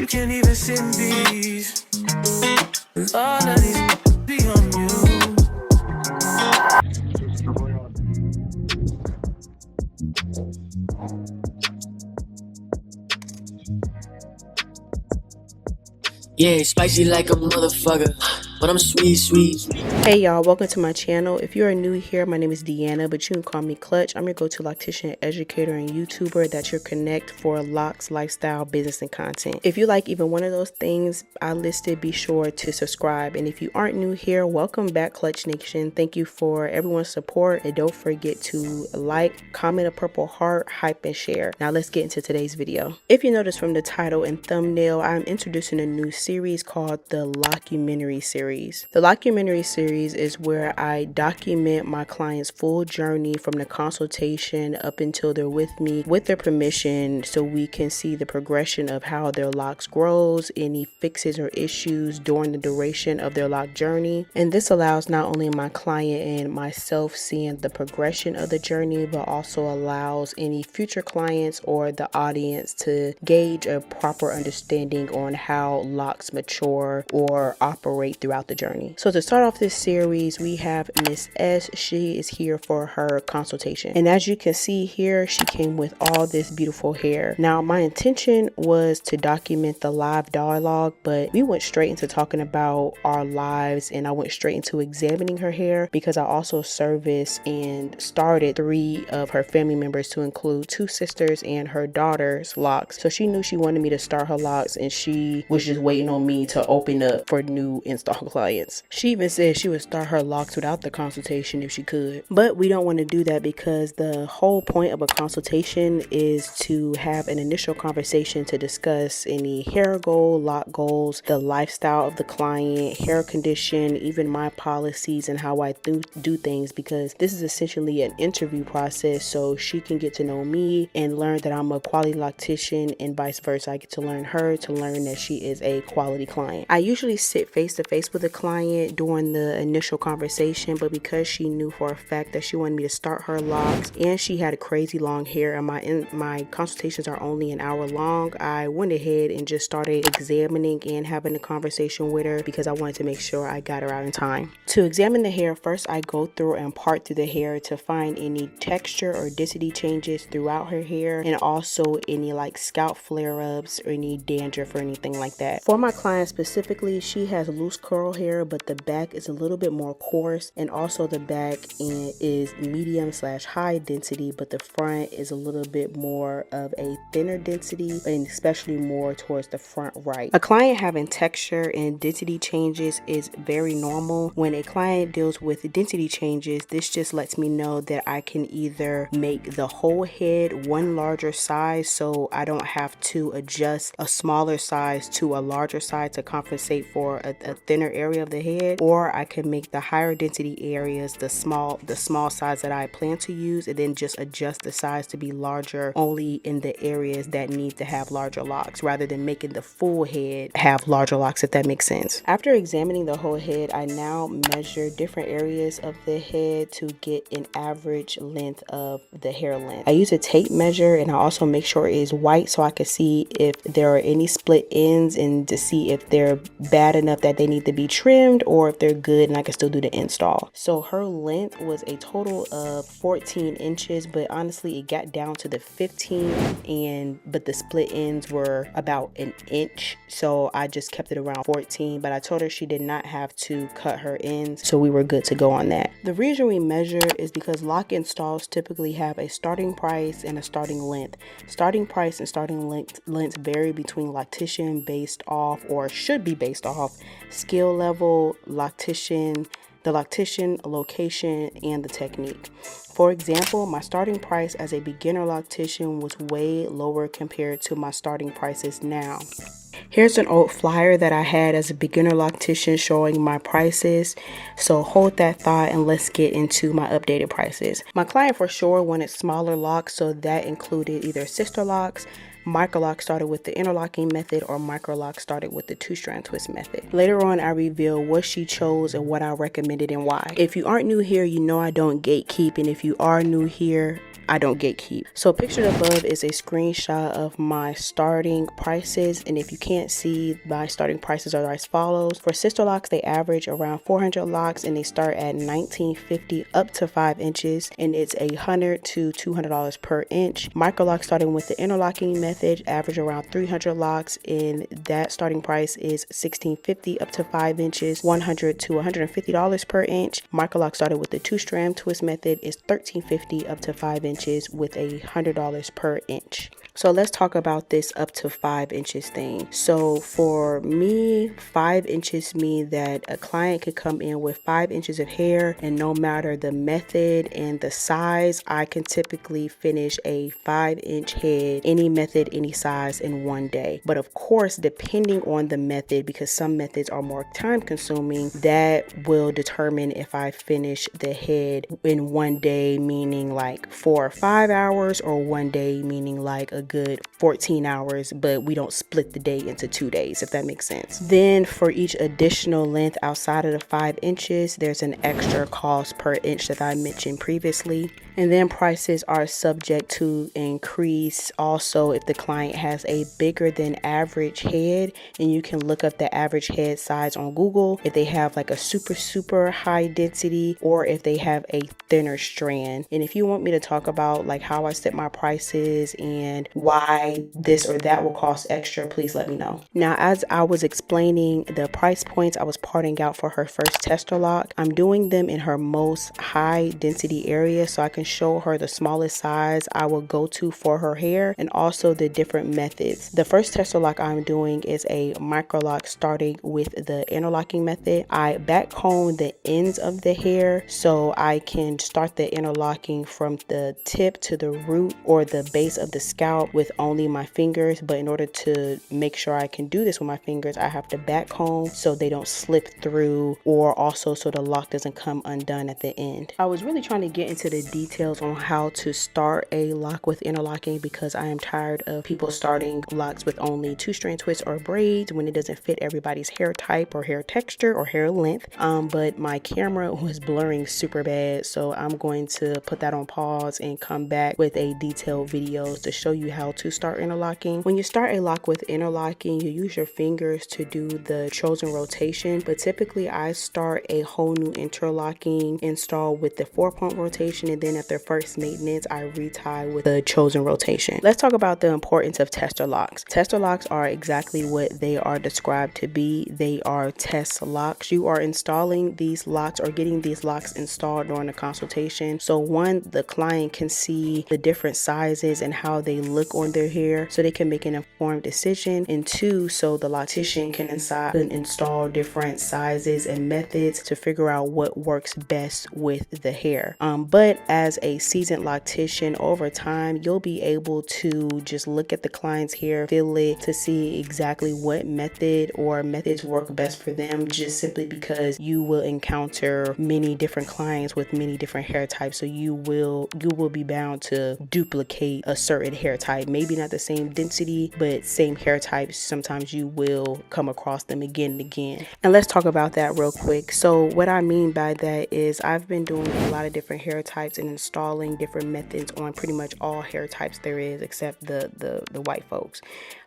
can't even sit in peace. All of these be on you. Yeah, spicy like a motherfucker, but I'm sweet. Hey y'all, welcome to my channel. If you are new here, my name is Deanna, but you can call me Clutch. I'm your go-to Loctician educator and YouTuber that's your connect for Locs, lifestyle, business, and content. If you like even one of those things I listed, be sure to subscribe. And if you aren't new here, welcome back, Clutch Nation. Thank you for everyone's support, and don't forget to like, comment a purple heart, hype, and share. Now let's get into today's video. If you notice from the title and thumbnail, I'm introducing a new series called the Locumentary Series. The Locumentary Series is where I document my client's full journey from the consultation up until they're with me with their permission, so we can see the progression of how their locks grows, any fixes or issues during the duration of their lock journey. And this allows not only my client and myself seeing the progression of the journey, but also allows any future clients or the audience to gauge a proper understanding on how locks mature or operate throughout the journey. So to start off this series, we have Miss S. She is here for her consultation, and as you can see here, she came with all this beautiful hair. Now my intention was to document the live dialogue, but we went straight into talking about our lives, and I went straight into examining her hair because I also service and started 3 of her family members, to include 2 sisters and her daughter's locks. So she knew she wanted me to start her locks, and she was just waiting on me to open up for new install clients. She even said she would start her locks without the consultation if she could, but we don't want to do that because the whole point of a consultation is to have an initial conversation to discuss any hair goal, lock goals, the lifestyle of the client, hair condition, even my policies and how I do things, because this is essentially an interview process, so she can get to know me and learn that I'm a quality loctician, and vice versa. I get to learn her to learn that she is a quality client. I usually sit face to face with a client during the initial conversation, but because she knew for a fact that she wanted me to start her locks and she had a crazy long hair, and my consultations are only an hour long, I went ahead and just started examining and having a conversation with her because I wanted to make sure I got her out in time. To examine the hair, first I go through and part through the hair to find any texture or density changes throughout her hair, and also any like scalp flare-ups or any dandruff or anything like that. For my client specifically, she has loose curl hair, but the back is a little bit more coarse, and also the back is medium/high density, but the front is a little bit more of a thinner density, and especially more towards the front right. A client having texture and density changes is very normal. When a client deals with density changes, this just lets me know that I can either make the whole head one larger size, so I don't have to adjust a smaller size to a larger size to compensate for a thinner area of the head, or I can make the higher density areas the small size that I plan to use, and then just adjust the size to be larger only in the areas that need to have larger locks, rather than making the full head have larger locks, if that makes sense. After examining the whole head, I now measure different areas of the head to get an average length of the hair length. I use a tape measure, and I also make sure it is white so I can see if there are any split ends, and to see if they're bad enough that they need to be trimmed, or if they're good and I can still do the install. So her length was a total of 14 inches, but honestly it got down to the 15, but the split ends were about an inch, so I just kept it around 14. But I told her she did not have to cut her ends, so we were good to go on that. The reason we measure is because lock installs typically have a starting price and a starting length. Starting price and starting lengths vary between loctician based off, or should be based off, skill level, loctician, the loctician, location, and the technique. For example, my starting price as a beginner loctician was way lower compared to my starting prices now. Here's an old flyer that I had as a beginner loctician showing my prices, so hold that thought and let's get into my updated prices. My client for sure wanted smaller locks, so that included either Sisterlocks, Microlocs started with the interlocking method, or Microlocs started with the 2-strand twist method. Later on, I reveal what she chose and what I recommended and why. If you aren't new here, you know I don't gatekeep, and if you are new here, I don't gatekeep. So pictured above is a screenshot of my starting prices, and if you can't can't see, my starting prices are as follows. For Sisterlocks, they average around 400 locks and they start at $19.50 up to 5 inches, and it's $100 to $200 per inch. Microlocks, starting with the interlocking method, average around 300 locks, and that starting price is $16.50 up to 5 inches, $100 to $150 per inch. Microlocks, started with the 2-strand twist method, is $13.50 up to 5 inches with $100 per inch. So let's talk about this up to 5 inches thing. So for me, 5 inches mean that a client could come in with 5 inches of hair, and no matter the method and the size, I can typically finish a 5-inch head, any method, any size, in one day. But of course, depending on the method, because some methods are more time consuming, that will determine if I finish the head in one day, meaning like 4 or 5 hours, or one day meaning like a good 14 hours, but we don't split the day into 2 days, if that makes sense. Then for each additional length outside of the 5 inches, there's an extra cost per inch that I mentioned previously. And then prices are subject to increase also if the client has a bigger than average head, and you can look up the average head size on Google if they have like a super high density, or if they have a thinner strand. And if you want me to talk about like how I set my prices and why this or that will cost extra, please let me know. Now, as I was explaining the price points I was parting out for her first Sisterlock, I'm doing them in her most high density area so I can show her the smallest size I will go to for her hair, and also the different methods. The first Sisterlock I'm doing is a Microloc, starting with the interlocking method. I back comb the ends of the hair so I can start the interlocking from the tip to the root or the base of the scalp with only my fingers. But in order to make sure I can do this with my fingers, I have to back comb so they don't slip through, or also so the lock doesn't come undone at the end. I was really trying to get into the details on how to start a lock with interlocking, because I am tired of people starting locks with only 2-strand twists or braids when it doesn't fit everybody's hair type or hair texture or hair length. But my camera was blurring super bad, so I'm going to put that on pause and come back with a detailed video to show you how to start interlocking. When you start a lock with interlocking, you use your fingers to do the chosen rotation, but typically I start a whole new interlocking install with the 4-point rotation, and then after first maintenance I retie with the chosen rotation. Let's talk about the importance of tester locks. Tester locks are exactly what they are described to be. They are test locks. You are installing these locks or getting these locks installed during the consultation. So one, the client can see the different sizes and how they look on their hair so they can make an informed decision, and 2, so the loctician can install different sizes and methods to figure out what works best with the hair. But as a seasoned loctician, over time you'll be able to just look at the client's hair, feel it, to see exactly what method or methods work best for them, just simply because you will encounter many different clients with many different hair types. So you will be bound to duplicate a certain hair type, maybe not the same density, but same hair types. Sometimes you will come across them again and again. And let's talk about that real quick. So what I mean by that is I've been doing a lot of different hair types and installing different methods on pretty much all hair types there is, except the white folks.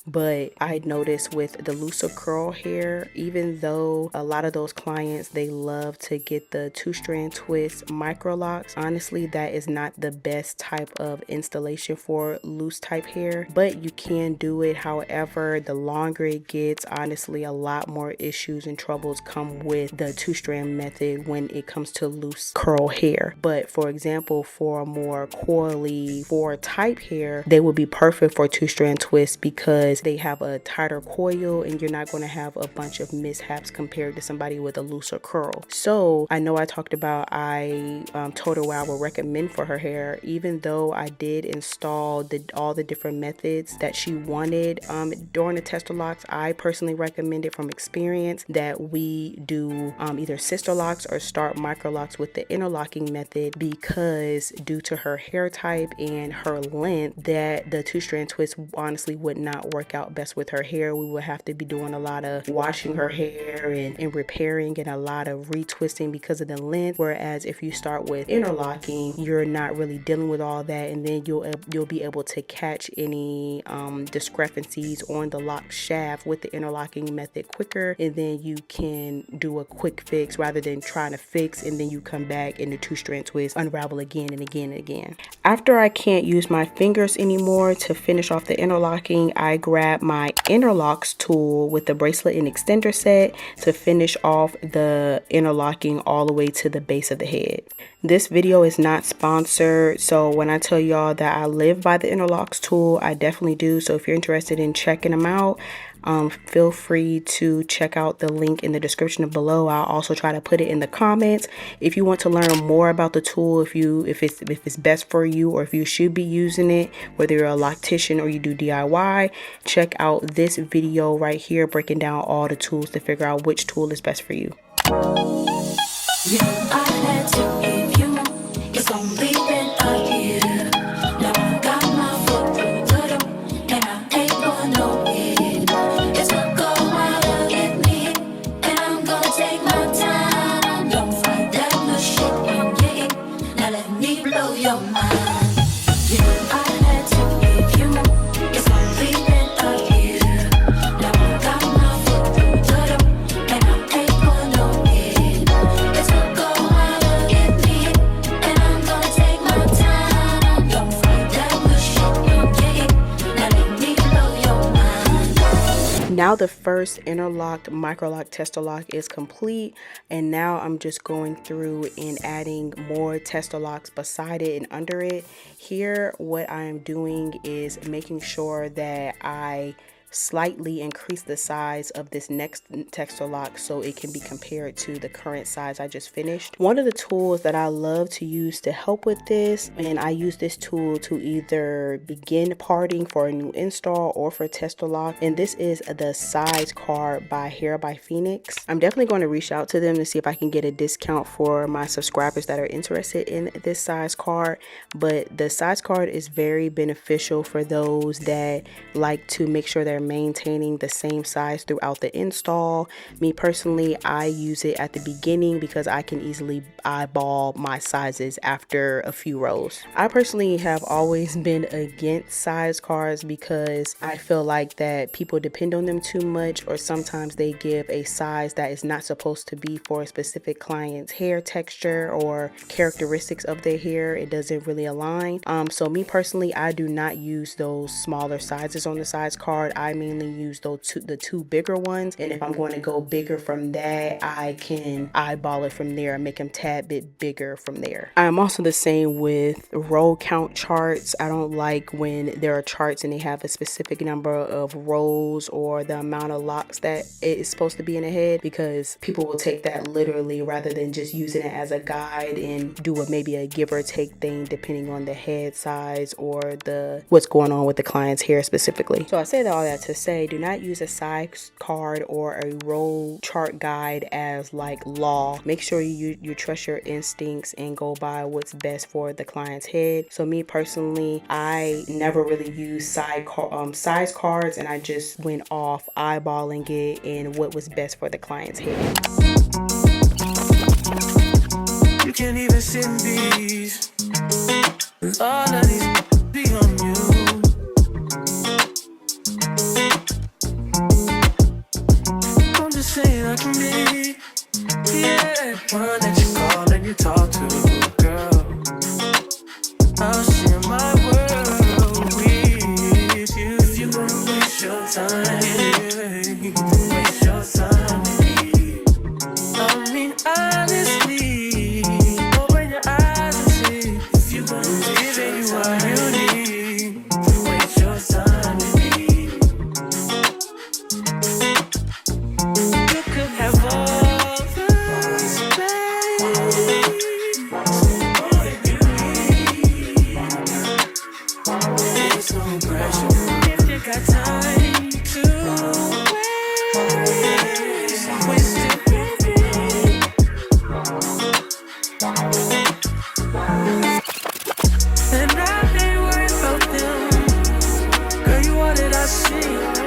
But I noticed with the looser curl hair, even though a lot of those clients, they love to get the 2-strand twist Microlocks, honestly that is not the best type of installation for loose type hair, but you can do it. However, the longer it gets, honestly a lot more issues and troubles come with the 2-strand method when it comes to loose curl hair. But for example, for a more coily 4 type hair, they would be perfect for 2-strand twists because they have a tighter coil and you're not going to have a bunch of mishaps compared to somebody with a looser curl. So I know I talked about I told her what I would recommend for her hair, even though I did install all the different methods that she wanted during the tester locks. I personally recommended from experience that we do either Sisterlocks or start Microlocks with the interlocking method, because due to her hair type and her length, that the 2-strand twist honestly would not work work out best with her hair. We will have to be doing a lot of washing her hair and repairing and a lot of retwisting because of the length. Whereas if you start with interlocking, you're not really dealing with all that, and then you'll be able to catch any discrepancies on the lock shaft with the interlocking method quicker, and then you can do a quick fix rather than trying to fix and then you come back and the 2-strand twist unravel again and again and again. After I can't use my fingers anymore to finish off the interlocking, I grab my Interlocks tool with the bracelet and extender set to finish off the interlocking all the way to the base of the head. This video is not sponsored, so when I tell y'all that I live by the Interlocks tool, I definitely do. So if you're interested in checking them out, feel free to check out the link in the description below. I'll also try to put it in the comments. If you want to learn more about the tool, if it's best for you, or if you should be using it, whether you're a loctician or you do DIY, check out this video right here breaking down all the tools to figure out which tool is best for you. Yeah, I had to give you. It's only been a year. Now I got my foot through the door, and I ain't going nowhere. It took a while to get me, and I'm gonna take my time. Don't fight that little shit I'm getting. Now let me blow your mind. Yeah, I had to give you. It's only been a year. Now I got my foot through the door, and I ain't going nowhere. It took a while to get me, and I'm gonna take my time. Don't fight that little shit I'm getting. Now let me blow your mind. Now the first interlocked Microloc Sisterlock is complete, and now I'm just going through and adding more Sisterlocks beside it and under it. Here what I am doing is making sure that I slightly increase the size of this next Sisterlock so it can be compared to the current size I just finished. One of the tools that I love to use to help with this, and I use this tool to either begin parting for a new install or for Sisterlock, and this is the size card by Hair by Phoenix. I'm definitely going to reach out to them to see if I can get a discount for my subscribers that are interested in this size card. But the size card is very beneficial for those that like to make sure they're maintaining the same size throughout the install. Me personally, I use it at the beginning because I can easily eyeball my sizes after a few rows. I personally have always been against size cards because I feel like that people depend on them too much, or sometimes they give a size that is not supposed to be for a specific client's hair texture or characteristics of their hair. It doesn't really align. So me personally, I do not use those smaller sizes on the size card. I mainly use the two bigger ones, and if I'm going to go bigger from that, I can eyeball it from there and make them tad bit bigger from there. I'm also the same with row count charts. I don't like when there are charts and they have a specific number of rows or the amount of locks that it is supposed to be in a head, because people will take that literally rather than just using it as a guide and do maybe a give or take thing depending on the head size or what's going on with the client's hair specifically. So I say all that to say, do not use a size card or a row chart guide as like law. Make sure you trust your instincts and go by what's best for the client's head. So me personally, I never really use size cards, and I just went off eyeballing it and what was best for the client's head. You can't even sit in peace. All of these be on you. I'm just saying I can be, yeah, one that you call and you talk to, girl. I'll share my world with you. If you wanna waste your time, waste your time with me. I mean, honestly, open your eyes and see. If you wanna give it, you what you need. Waste your time with me. You could have all the space, all that you need. There's no pressure if you got time to waste it with me. And I ain't worried about them. Girl, you all that I see.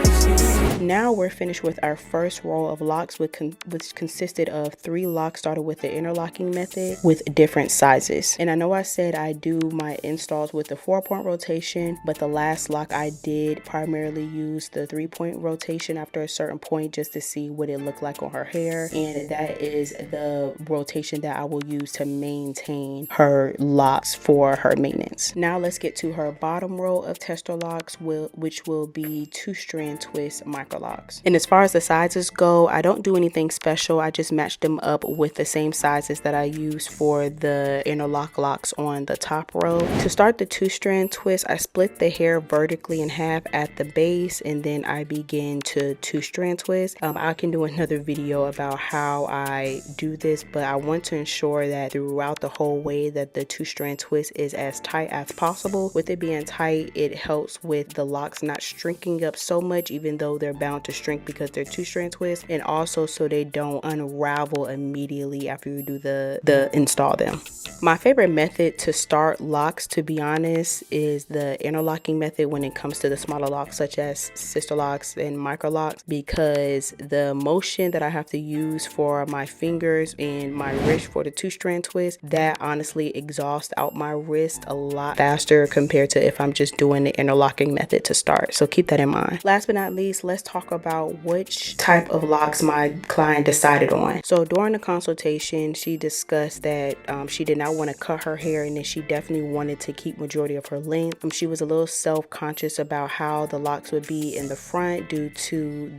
Now we're finished with our first row of locks, which consisted of 3 locks started with the interlocking method with different sizes. And I know I said I do my installs with the 4-point rotation, but the last lock I did primarily use the 3-point rotation after a certain point just to see what it looked like on her hair. And that is the rotation that I will use to maintain her locks for her maintenance. Now let's get to her bottom row of tester locks, which will be 2-strand twist Microlocks. And as far as the sizes go, I don't do anything special. I just match them up with the same sizes that I use for the interlock locks on the top row. To start the 2-strand twist, I split the hair vertically in half at the base, and then I begin to 2-strand twist. I can do another video about how I do this, but I want to ensure that throughout the whole way that the 2-strand twist is as tight as possible. With it being tight, it helps with the locks not shrinking up so much, even though they're bound to shrink because they're 2-strand twists, and also so they don't unravel immediately after you do the install them. My favorite method to start locks, to be honest, is the interlocking method when it comes to the smaller locks such as Sisterlocks and Microlocks, because the motion that I have to use for my fingers and my wrist for the 2-strand twist, that honestly exhausts out my wrist a lot faster compared to if I'm just doing the interlocking method to start. So keep that in mind. Last but not least, let's talk about which type of locks my client decided on. So during the consultation, she discussed that she did not want to cut her hair, and then she definitely wanted to keep majority of her length. She was a little self-conscious about how the locks would be in the front due to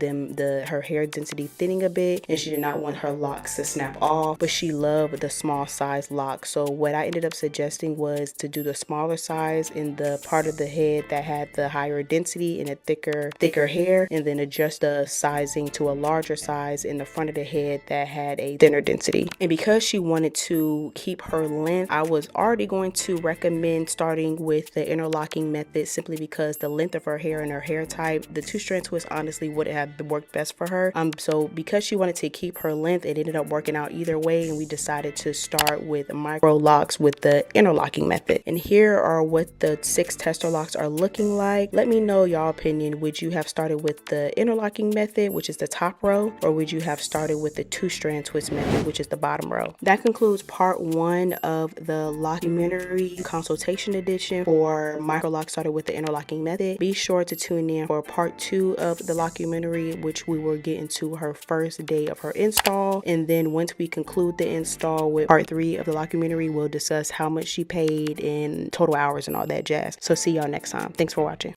her hair density thinning a bit, and she did not want her locks to snap off, but she loved the small size lock. So what I ended up suggesting was to do the smaller size in the part of the head that had the higher density and a thicker hair, and then adjust the sizing to a larger size in the front of the head that had a thinner density. And because she wanted to keep her length, I was already going to recommend starting with the interlocking method simply because the length of her hair and her hair type, the 2-strand twist honestly would have worked best for her. So because she wanted to keep her length, it ended up working out either way, and we decided to start with Microlocks with the interlocking method. And here are what the 6 tester locks are looking like. Let me know y'all opinion. Would you have started with the interlocking method, which is the top row, or would you have started with the 2-strand twist method, which is the bottom row? That concludes part 1 of the Locumentary Consultation edition for Microlocks started with the interlocking method. Be sure to tune in for part 2 of the Locumentary, which we will get into her first day of her install. And then once we conclude the install with part 3 of the Locumentary, we'll discuss how much she paid and total hours and all that jazz. So see y'all next time. Thanks for watching.